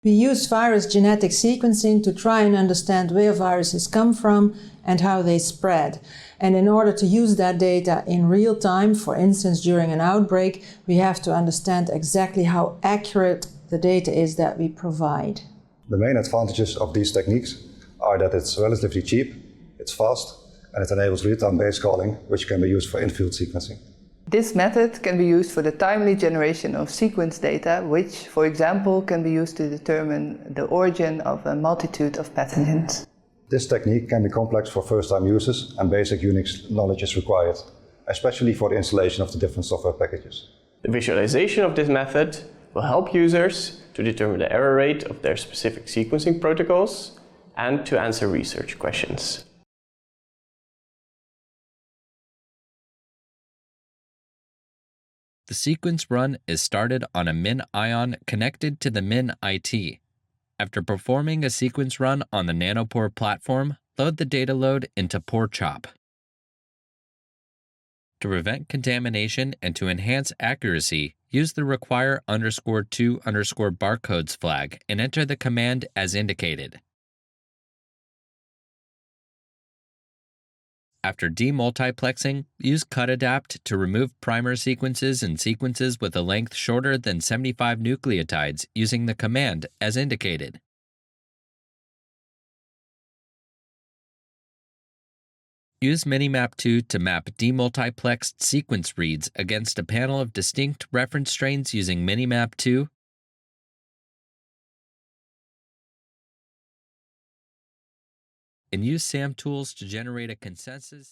We use virus genetic sequencing to try and understand where viruses come from and how they spread. And in order to use that data in real time, for instance during an outbreak, we have to understand exactly how accurate the data is that we provide. The main advantages of these techniques are that it's relatively cheap, it's fast, and it enables real-time base calling, which can be used for in-field sequencing. This method can be used for the timely generation of sequence data, which, for example, can be used to determine the origin of a multitude of pathogens. This technique can be complex for first-time users, and basic Unix knowledge is required, especially for the installation of the different software packages. The visualization of this method will help users to determine the error rate of their specific sequencing protocols and to answer research questions. The sequence run is started on a MinION connected to the MinIT. After performing a sequence run on the Nanopore platform, load the data load into PoreChop. To prevent contamination and to enhance accuracy, use the require_2_barcodes flag and enter the command as indicated. After demultiplexing, use cutAdapt to remove primer sequences and sequences with a length shorter than 75 nucleotides using the command as indicated. Use Minimap2 to map demultiplexed sequence reads against a panel of distinct reference strains using Minimap2. And use SAM tools to generate a consensus